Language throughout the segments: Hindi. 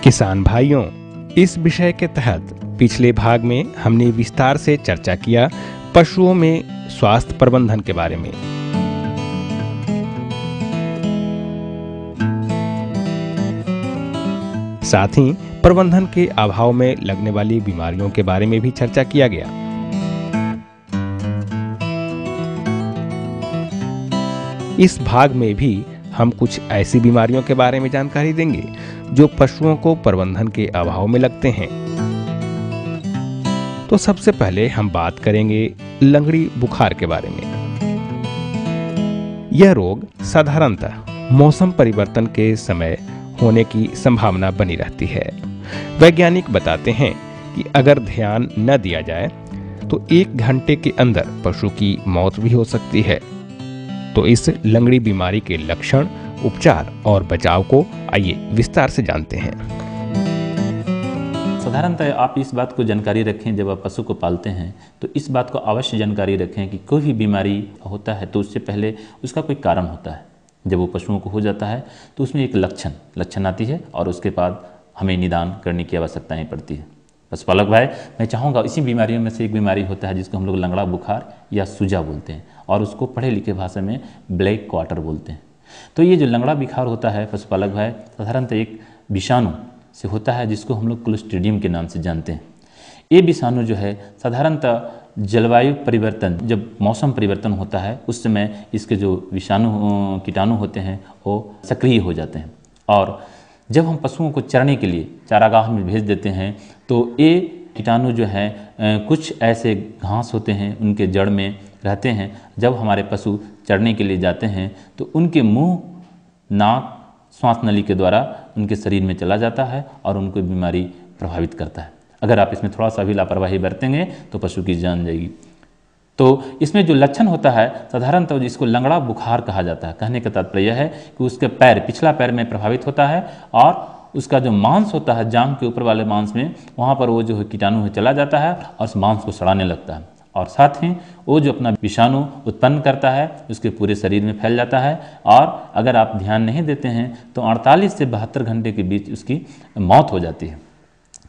किसान भाइयों, इस विषय के तहत पिछले भाग में हमने विस्तार से चर्चा किया पशुओं में स्वास्थ्य प्रबंधन के बारे में। साथ ही प्रबंधन के अभाव में लगने वाली बीमारियों के बारे में भी चर्चा किया गया। इस भाग में भी हम कुछ ऐसी बीमारियों के बारे में जानकारी देंगे जो पशुओं को प्रबंधन के अभाव में लगते हैं। तो सबसे पहले हम बात करेंगे लंगड़ी बुखार के बारे में। यह रोग साधारणतः मौसम परिवर्तन के समय होने की संभावना बनी रहती है। वैज्ञानिक बताते हैं कि अगर ध्यान न दिया जाए तो 1 घंटे के अंदर पशु की मौत भी हो सकती है। तो इस लंगड़ी बीमारी के लक्षण, उपचार और बचाव को आइए विस्तार से जानते हैं। साधारणतः आप इस बात को जानकारी रखें, जब आप पशु को पालते हैं तो इस बात को अवश्य जानकारी रखें कि कोई भी बीमारी होता है तो उससे पहले उसका कोई कारण होता है। जब वो पशुओं को हो जाता है तो उसमें एक लक्षण आती है और उसके बाद हमें निदान करने की आवश्यकताएं पड़ती है। पशुपालक भाई, मैं चाहूँगा इसी बीमारियों में से एक बीमारी होता है जिसको हम लोग लंगड़ा बुखार या सूजा बोलते हैं और उसको पढ़े लिखे भाषा में ब्लैक क्वार्टर बोलते हैं। तो ये जो लंगड़ा बुखार होता है पशुपालक भाई, साधारणतः एक विषाणु से होता है जिसको हम लोग क्लोस्ट्रीडियम के नाम से जानते हैं। ये विषाणु जो है साधारणतः जलवायु परिवर्तन, जब मौसम परिवर्तन होता है उस समय इसके जो विषाणु कीटाणु होते हैं वो सक्रिय हो जाते हैं और जब हम पशुओं को चरने के लिए चारागाह में भेज देते हैं तो ये कीटाणु जो है कुछ ऐसे घास होते हैं उनके जड़ में रहते हैं। जब हमारे पशु चरने के लिए जाते हैं तो उनके मुंह, नाक, श्वास नली के द्वारा उनके शरीर में चला जाता है और उनको बीमारी प्रभावित करता है। अगर आप इसमें थोड़ा सा भी लापरवाही बरतेंगे तो पशु की जान जाएगी। तो इसमें जो लक्षण होता है साधारणतः जिसको लंगड़ा बुखार कहा जाता है, कहने का तात्पर्य यह है कि उसके पैर, पिछला पैर में प्रभावित होता है और उसका जो मांस होता है जांघ के ऊपर वाले मांस में, वहाँ पर वो जो कीटाणु है चला जाता है और उस मांस को सड़ाने लगता है और साथ ही वो जो अपना विषाणु उत्पन्न करता है उसके पूरे शरीर में फैल जाता है और अगर आप ध्यान नहीं देते हैं तो 48 से 72 घंटे के बीच उसकी मौत हो जाती है।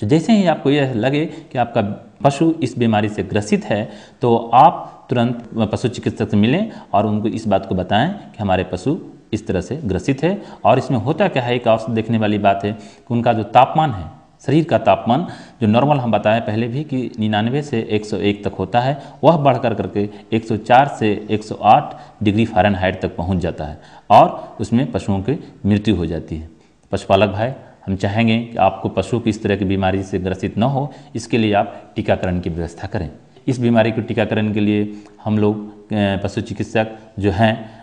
तो जैसे ही आपको यह लगे कि आपका पशु इस बीमारी से ग्रसित है तो आप तुरंत पशु चिकित्सक से मिलें और उनको इस बात को बताएं कि हमारे पशु इस तरह से ग्रसित है। और इसमें होता क्या है, एक और देखने वाली बात है कि उनका जो तापमान है, शरीर का तापमान जो नॉर्मल हम बताएं पहले भी कि 99 से 101 तक होता है, वह बढ़कर करके 104 से 108 डिग्री फ़ारेनहाइट तक पहुंच जाता है और उसमें पशुओं की मृत्यु हो जाती है। पशुपालक भाई, हम चाहेंगे कि आपको पशु की इस तरह की बीमारी से ग्रसित न हो, इसके लिए आप टीकाकरण की व्यवस्था करें। इस बीमारी के टीकाकरण के लिए हम लोग पशु चिकित्सक जो हैं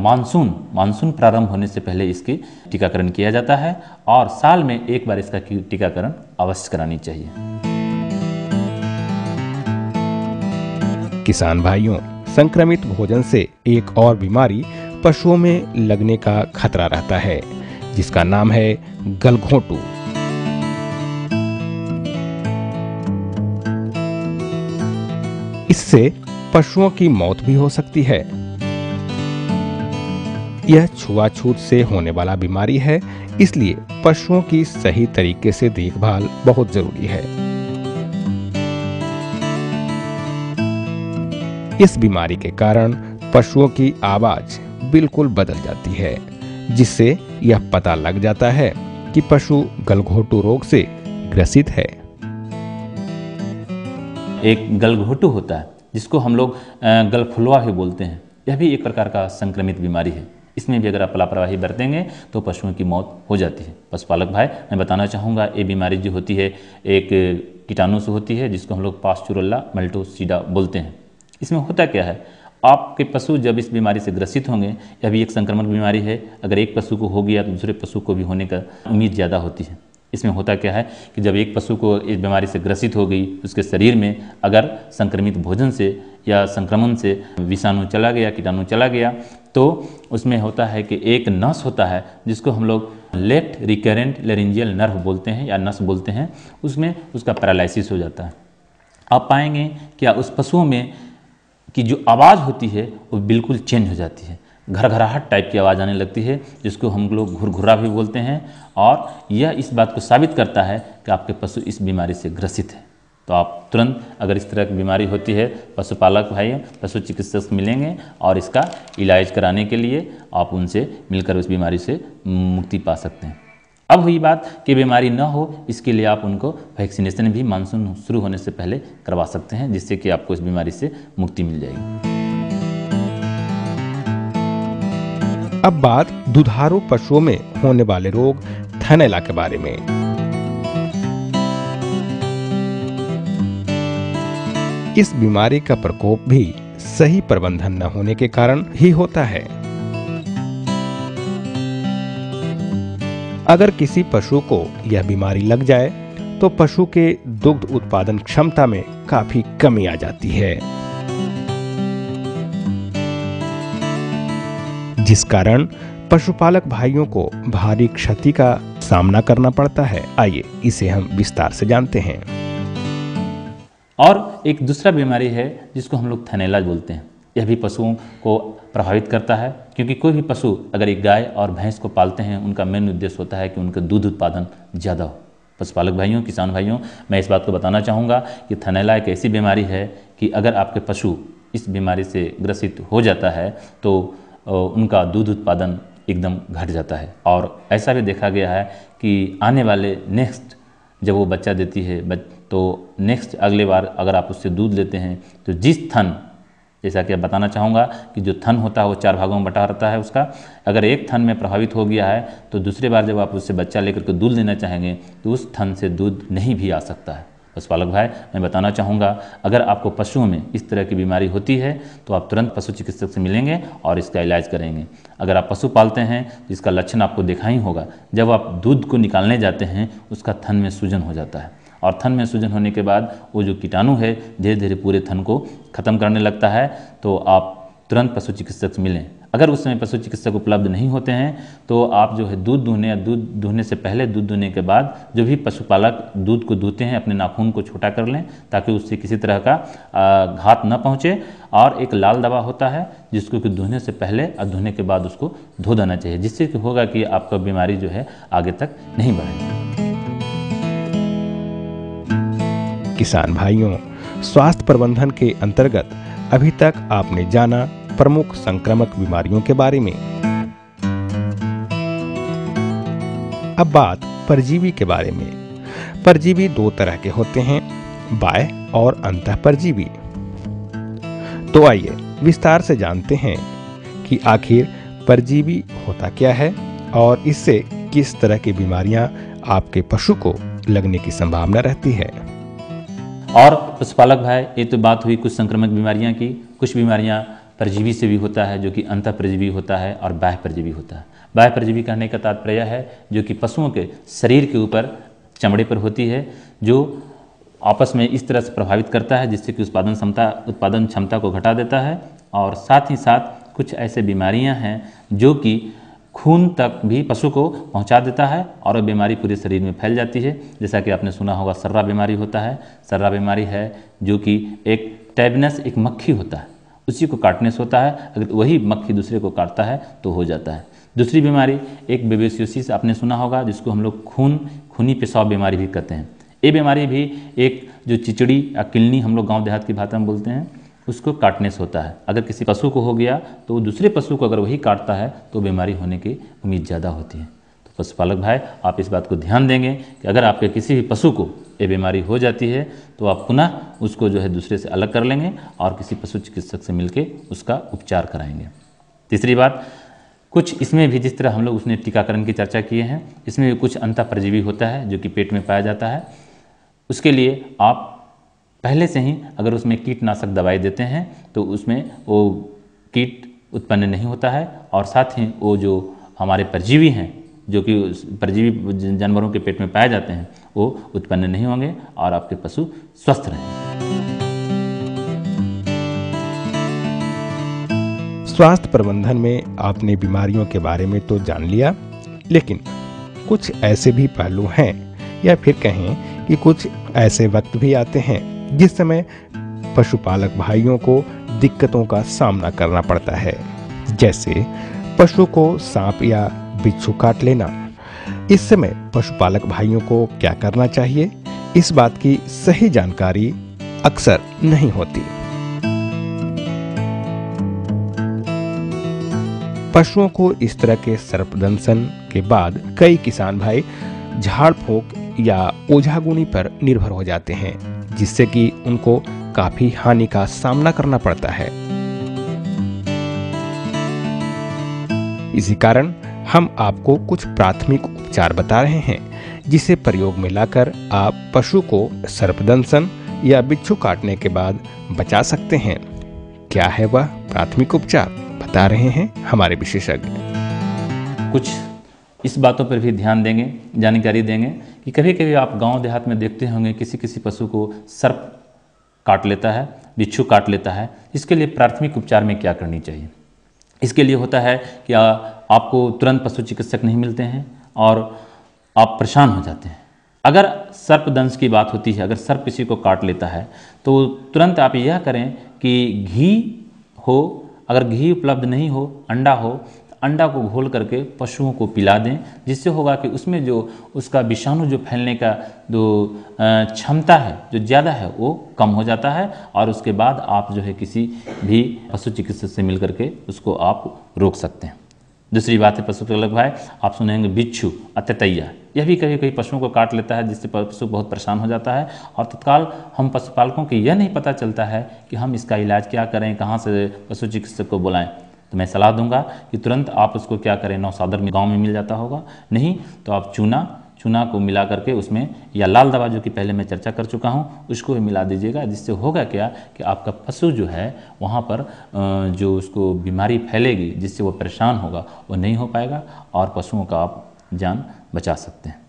मानसून प्रारंभ होने से पहले इसकी टीकाकरण किया जाता है और साल में एक बार इसका टीकाकरण अवश्य करानी चाहिए। किसान भाइयों, संक्रमित भोजन से एक और बीमारी पशुओं में लगने का खतरा रहता है जिसका नाम है गलघोंटू। इससे पशुओं की मौत भी हो सकती है। यह छुआछूत से होने वाला बीमारी है, इसलिए पशुओं की सही तरीके से देखभाल बहुत जरूरी है। इस बीमारी के कारण पशुओं की आवाज बिल्कुल बदल जाती है, जिससे यह पता लग जाता है कि पशु गलघोंटू रोग से ग्रसित है। एक गलघोंटू होता है जिसको हम लोग गलफुलवा भी बोलते हैं। यह भी एक प्रकार का संक्रमित बीमारी है। इसमें भी अगर आप लापरवाही बरतेंगे तो पशुओं की मौत हो जाती है। पशुपालक भाई, मैं बताना चाहूँगा ये बीमारी जो होती है एक कीटाणु से होती है जिसको हम लोग पास्चुरोला मल्टोसिडा बोलते हैं। इसमें होता क्या है, आपके पशु जब इस बीमारी से ग्रसित होंगे, यह भी एक संक्रमण बीमारी है। अगर एक पशु को हो गया तो दूसरे पशु को भी होने का उम्मीद ज़्यादा होती है। इसमें होता क्या है कि जब एक पशु को इस बीमारी से ग्रसित हो गई, उसके शरीर में अगर संक्रमित भोजन से या संक्रमण से विषाणु चला गया, कीटाणु चला गया, तो उसमें होता है कि एक नस होता है जिसको हम लोग लेफ्ट रिकरेंट लेरिंजियल नर्व बोलते हैं या नस बोलते हैं, उसमें उसका पैरालिसिस हो जाता है। आप पाएंगे क्या उस पशुओं में कि जो आवाज़ होती है वो बिल्कुल चेंज हो जाती है। घरघराहट टाइप की आवाज़ आने लगती है, जिसको हम लोग घुरघुरा भी बोलते हैं, और यह इस बात को साबित करता है कि आपके पशु इस बीमारी से ग्रसित है। तो आप तुरंत अगर इस तरह की बीमारी होती है, पशुपालक भाई पशु चिकित्सक से मिलेंगे और इसका इलाज कराने के लिए आप उनसे मिलकर उस बीमारी से मुक्ति पा सकते हैं। अब हुई बात कि बीमारी न हो, इसके लिए आप उनको वैक्सीनेशन भी मानसून शुरू होने से पहले करवा सकते हैं, जिससे कि आपको इस बीमारी से मुक्ति मिल जाएगी। अब बात दुधारू पशुओं में होने वाले रोग थनैला के बारे में। इस बीमारी का प्रकोप भी सही प्रबंधन न होने के कारण ही होता है। अगर किसी पशु को यह बीमारी लग जाए तो पशु के दुग्ध उत्पादन क्षमता में काफी कमी आ जाती है, जिस कारण पशुपालक भाइयों को भारी क्षति का सामना करना पड़ता है। आइए इसे हम विस्तार से जानते हैं। और एक दूसरा बीमारी है जिसको हम लोग थनैला बोलते हैं। यह भी पशुओं को प्रभावित करता है, क्योंकि कोई भी पशु अगर एक गाय और भैंस को पालते हैं, उनका मेन उद्देश्य होता है कि उनका दूध उत्पादन ज़्यादा हो। पशुपालक भाइयों, किसान भाइयों, मैं इस बात को बताना चाहूँगा कि थनैला एक ऐसी बीमारी है कि अगर आपके पशु इस बीमारी से ग्रसित हो जाता है तो उनका दूध उत्पादन एकदम घट जाता है। और ऐसा भी देखा गया है कि आने वाले नेक्स्ट जब वो बच्चा देती है तो नेक्स्ट अगले बार अगर आप उससे दूध लेते हैं तो जिस थन, जैसा कि बताना चाहूँगा कि जो थन होता है वो 4 भागों में बटा रहता है उसका, अगर एक थन में प्रभावित हो गया है तो दूसरे बार जब आप उससे बच्चा लेकर के दूध लेना चाहेंगे तो उस थन से दूध नहीं भी आ सकता है। पशुपालक भाई, मैं बताना चाहूँगा अगर आपको पशुओं में इस तरह की बीमारी होती है तो आप तुरंत पशु चिकित्सक से मिलेंगे और इसका इलाज करेंगे। अगर आप पशु पालते हैं तो इसका लक्षण आपको देखा ही होगा, जब आप दूध को निकालने जाते हैं उसका थन में सूजन हो जाता है, और थन में सूजन होने के बाद वो जो कीटाणु है धीरे धीरे पूरे थन को खत्म करने लगता है। तो आप तुरंत पशु चिकित्सक से मिलें। अगर उस समय पशु चिकित्सक उपलब्ध नहीं होते हैं तो आप जो है दूध दूहने या दूध दूहने से पहले, दूध दूहने के बाद जो भी पशुपालक दूध को दूहते हैं अपने नाखून को छोटा कर लें ताकि उससे किसी तरह का घात न पहुँचे। और एक लाल दवा होता है जिसको कि दूहने से पहले और दूहने के बाद उसको धो देना चाहिए, जिससे कि होगा कि आपका बीमारी जो है आगे तक नहीं बढ़ेगी। किसान भाइयों, स्वास्थ्य प्रबंधन के अंतर्गत अभी तक आपने जाना प्रमुख संक्रामक बीमारियों के बारे में। अब बात परजीवी के बारे में। परजीवी 2 तरह के होते हैं, बाह्य और अंतःपरजीवी। तो आइए विस्तार से जानते हैं कि आखिर परजीवी होता क्या है और इससे किस तरह की बीमारियां आपके पशु को लगने की संभावना रहती है। और पशुपालक भाई, ये तो बात हुई कुछ संक्रामक बीमारियां की। कुछ बीमारियां परजीवी से भी होता है जो कि अंतः परजीवी होता है और बाह्य परजीवी होता है। बाह्य परजीवी कहने का तात्पर्य है जो कि पशुओं के शरीर के ऊपर चमड़े पर होती है, जो आपस में इस तरह से प्रभावित करता है जिससे कि उत्पादन क्षमता को घटा देता है। और साथ ही साथ कुछ ऐसे बीमारियां हैं जो कि खून तक भी पशु को पहुंचा देता है और वह बीमारी पूरे शरीर में फैल जाती है। जैसा कि आपने सुना होगा सर्रा बीमारी होता है। सर्रा बीमारी है जो कि एक टैबनस, एक मक्खी होता है, उसी को काटने से होता है। अगर वही मक्खी दूसरे को काटता है तो हो जाता है। दूसरी बीमारी एक बेबेसियोसिस आपने सुना होगा, जिसको हम लोग खूनी पेशाब बीमारी भी कहते हैं। ये बीमारी भी एक जो चिचड़ी या किलनी हम लोग गांव देहात की भाषा में बोलते हैं, उसको काटने से होता है। अगर किसी पशु को हो गया तो दूसरे पशु को अगर वही काटता है तो बीमारी होने की उम्मीद ज़्यादा होती है। तो पशुपालक भाई, आप इस बात को ध्यान देंगे कि अगर आपके किसी भी पशु को ये बीमारी हो जाती है तो आप पुनः उसको जो है दूसरे से अलग कर लेंगे और किसी पशु चिकित्सक से मिलकर उसका उपचार कराएंगे। तीसरी बात, कुछ इसमें भी जिस तरह हम लोग उसने टीकाकरण की चर्चा किए हैं, इसमें भी कुछ अंतः परजीवी होता है जो कि पेट में पाया जाता है। उसके लिए आप पहले से ही अगर उसमें कीटनाशक दवाई देते हैं तो उसमें वो कीट उत्पन्न नहीं होता है, और साथ ही वो जो हमारे परजीवी हैं जो कि परजीवी जानवरों के पेट में पाए जाते हैं वो उत्पन्न नहीं होंगे और आपके पशु स्वस्थ रहेंगे। स्वास्थ्य प्रबंधन में आपने बीमारियों के बारे में तो जान लिया, लेकिन कुछ ऐसे भी पहलू हैं या फिर कहें कि कुछ ऐसे वक्त भी आते हैं जिस समय पशुपालक भाइयों को दिक्कतों का सामना करना पड़ता है, जैसे पशु को सांप या बिच्छू काट लेना। इस समय पशुपालक भाइयों को क्या करना चाहिए, इस बात की सही जानकारी अक्सर नहीं होती। पशुओं को इस तरह के सर्पदंशन के बाद कई किसान भाई झाड़ फूंक या ओझागुनी पर निर्भर हो जाते हैं, जिससे कि उनको काफी हानि का सामना करना पड़ता है। इसी कारण हम आपको कुछ प्राथमिक उपचार बता रहे हैं, जिसे प्रयोग में लाकर आप पशु को सर्पदंशन या बिच्छू काटने के बाद बचा सकते हैं। क्या है वह प्राथमिक उपचार, बता रहे हैं हमारे विशेषज्ञ। कुछ इस बातों पर भी ध्यान देंगे, जानकारी देंगे कि कभी कभी आप गांव देहात में देखते होंगे किसी किसी पशु को सर्प काट लेता है, बिच्छू काट लेता है। इसके लिए प्राथमिक उपचार में क्या करनी चाहिए। इसके लिए होता है कि आपको तुरंत पशु चिकित्सक नहीं मिलते हैं और आप परेशान हो जाते हैं। अगर सर्पदंश की बात होती है, अगर सर्प किसी को काट लेता है तो तुरंत आप यह करें कि घी हो, अगर घी उपलब्ध नहीं हो, अंडा हो, अंडा को घोल करके पशुओं को पिला दें, जिससे होगा कि उसमें जो उसका विषाणु जो फैलने का जो क्षमता है, जो ज़्यादा है, वो कम हो जाता है और उसके बाद आप जो है किसी भी पशु चिकित्सक से मिल करके उसको आप रोक सकते हैं। दूसरी बात है पशुपालक भाई, आप सुनेंगे बिच्छू, अततैया, यह भी कभी कभी पशुओं को काट लेता है, जिससे पशु बहुत परेशान हो जाता है और तत्काल हम पशुपालकों को यह नहीं पता चलता है कि हम इसका इलाज क्या करें, कहाँ से पशु चिकित्सक को बुलाएं। तो मैं सलाह दूंगा कि तुरंत आप उसको क्या करें, नौसादर में गांव में मिल जाता होगा, नहीं तो आप चूना को मिला करके उसमें, या लाल दवा जो कि पहले मैं चर्चा कर चुका हूं, उसको भी मिला दीजिएगा। जिससे होगा क्या कि आपका पशु जो है वहां पर जो उसको बीमारी फैलेगी, जिससे वो परेशान होगा, वो नहीं हो पाएगा और पशुओं का आप जान बचा सकते हैं।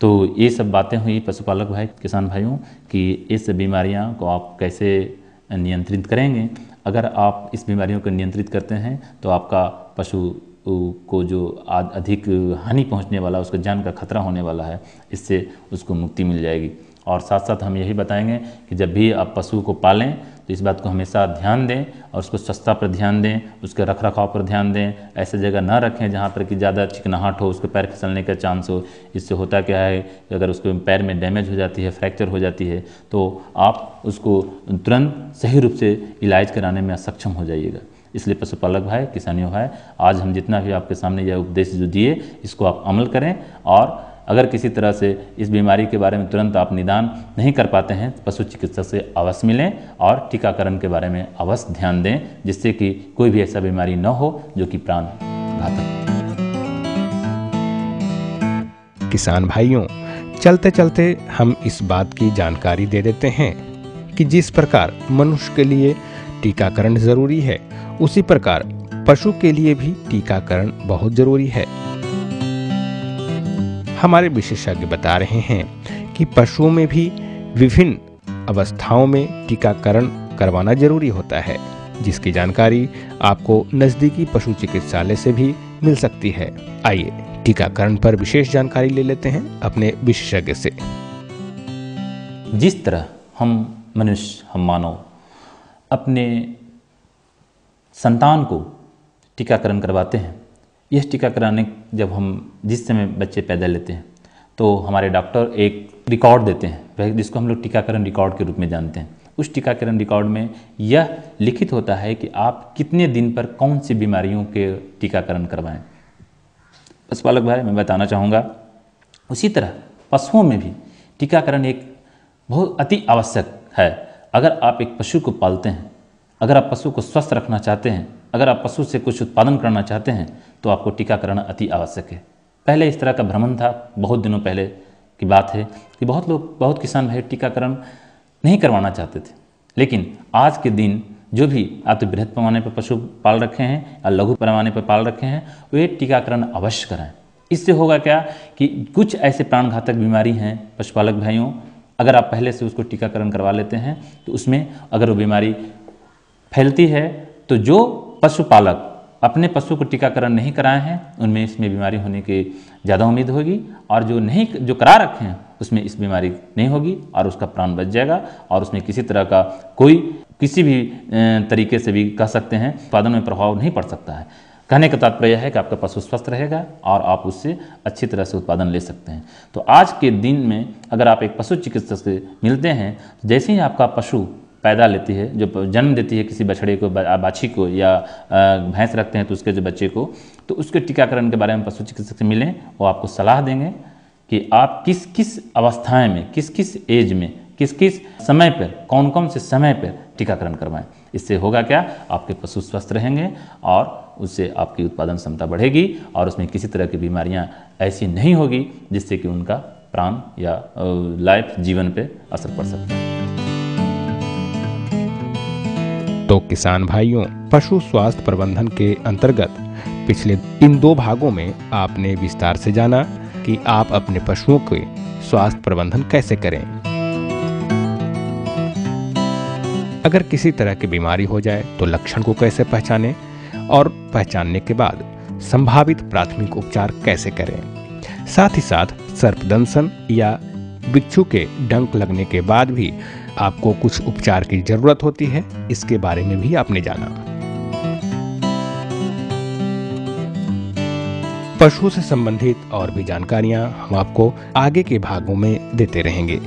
तो ये सब बातें हुई पशुपालक भाई, किसान भाइयों, कि इस बीमारियाँ को आप कैसे नियंत्रित करेंगे। अगर आप इस बीमारियों को नियंत्रित करते हैं तो आपका पशु को जो अधिक हानि पहुंचने वाला, उसको जान का खतरा होने वाला है, इससे उसको मुक्ति मिल जाएगी। और साथ साथ हम यही बताएंगे कि जब भी आप पशु को पालें तो इस बात को हमेशा ध्यान दें और उसको स्वच्छता पर ध्यान दें, उसके रख रखाव पर ध्यान दें। ऐसे जगह ना रखें जहाँ पर कि ज़्यादा चिकनाहट हो, उसके पैर फिसलने का चांस हो। इससे होता क्या है कि अगर उसके पैर में डैमेज हो जाती है, फ्रैक्चर हो जाती है, तो आप उसको तुरंत सही रूप से इलाज कराने में सक्षम हो जाइएगा। इसलिए पशुपालक भाई, किसानियों भाई, आज हम जितना भी आपके सामने यह उपदेश जो दिए, इसको आप अमल करें। और अगर किसी तरह से इस बीमारी के बारे में तुरंत आप निदान नहीं कर पाते हैं तो पशु चिकित्सक से अवश्य मिलें और टीकाकरण के बारे में अवश्य ध्यान दें, जिससे कि कोई भी ऐसा बीमारी न हो जो कि प्राण घातक। किसान भाइयों, चलते चलते हम इस बात की जानकारी दे देते हैं कि जिस प्रकार मनुष्य के लिए टीकाकरण जरूरी है, उसी प्रकार पशु के लिए भी टीकाकरण बहुत जरूरी है। हमारे विशेषज्ञ बता रहे हैं कि पशुओं में भी विभिन्न अवस्थाओं में टीकाकरण करवाना जरूरी होता है, जिसकी जानकारी आपको नजदीकी पशु चिकित्सालय से भी मिल सकती है। आइए टीकाकरण पर विशेष जानकारी ले लेते हैं अपने विशेषज्ञ से। जिस तरह हम मनुष्य, हम मानव अपने संतान को टीकाकरण करवाते हैं, यह टीकाकरण जब हम जिस समय बच्चे पैदा लेते हैं तो हमारे डॉक्टर एक रिकॉर्ड देते हैं, जिसको हम लोग टीकाकरण रिकॉर्ड के रूप में जानते हैं। उस टीकाकरण रिकॉर्ड में यह लिखित होता है कि आप कितने दिन पर कौन सी बीमारियों के टीकाकरण करवाएं। पशुपालक भाई, मैं बताना चाहूँगा, उसी तरह पशुओं में भी टीकाकरण एक बहुत अति आवश्यक है। अगर आप एक पशु को पालते हैं, अगर आप पशु को स्वस्थ रखना चाहते हैं, अगर आप पशु से कुछ उत्पादन करना चाहते हैं, तो आपको टीकाकरण अति आवश्यक है। पहले इस तरह का भ्रमण था, बहुत दिनों पहले की बात है कि बहुत किसान भाई टीकाकरण नहीं करवाना चाहते थे। लेकिन आज के दिन जो भी आप तो बृहद पैमाने पर पशु पाल रखे हैं या लघु पैमाने पर पाल रखे हैं, वे टीकाकरण अवश्य कराएं। इससे होगा क्या कि कुछ ऐसे प्राणघातक बीमारी हैं पशुपालक भाइयों, अगर आप पहले से उसको टीकाकरण करवा लेते हैं तो उसमें अगर वो बीमारी फैलती है तो जो पशुपालक अपने पशु को टीकाकरण नहीं कराए हैं उनमें इसमें बीमारी होने की ज़्यादा उम्मीद होगी, और जो करा रखे हैं उसमें इस बीमारी नहीं होगी और उसका प्राण बच जाएगा और उसमें किसी तरह का कोई किसी भी तरीके से भी कह सकते हैं उत्पादन में प्रभाव नहीं पड़ सकता है। कहने का तात्पर्य है कि आपका पशु स्वस्थ रहेगा और आप उससे अच्छी तरह से उत्पादन ले सकते हैं। तो आज के दिन में अगर आप एक पशु चिकित्सक से मिलते हैं, जैसे ही आपका पशु पैदा लेती है, जो जन्म देती है किसी बछड़े को, बाछी को, या भैंस रखते हैं तो उसके जो बच्चे को, तो उसके टीकाकरण के बारे में पशु चिकित्सक से मिलें। वो आपको सलाह देंगे कि आप किस किस अवस्थाएं में, किस किस एज में, किस किस समय पर, कौन कौन से समय पर टीकाकरण करवाएं। इससे होगा क्या, आपके पशु स्वस्थ रहेंगे और उससे आपकी उत्पादन क्षमता बढ़ेगी और उसमें किसी तरह की बीमारियां ऐसी नहीं होगी जिससे कि उनका प्राण या लाइफ, जीवन पे असर पड़ सकता है। तो किसान भाइयों, पशु स्वास्थ्य प्रबंधन के अंतर्गत पिछले इन 2 भागों में आपने विस्तार से जाना कि आप अपने पशुओं के स्वास्थ्य प्रबंधन कैसे करें। अगर किसी तरह की बीमारी हो जाए तो लक्षण को कैसे पहचानें और पहचानने के बाद संभावित प्राथमिक उपचार कैसे करें। साथ ही साथ सर्पदंशन या बिच्छू के डंक लगने के बाद भी आपको कुछ उपचार की जरूरत होती है, इसके बारे में भी आपने जाना। पशु से संबंधित और भी जानकारियां हम आपको आगे के भागों में देते रहेंगे।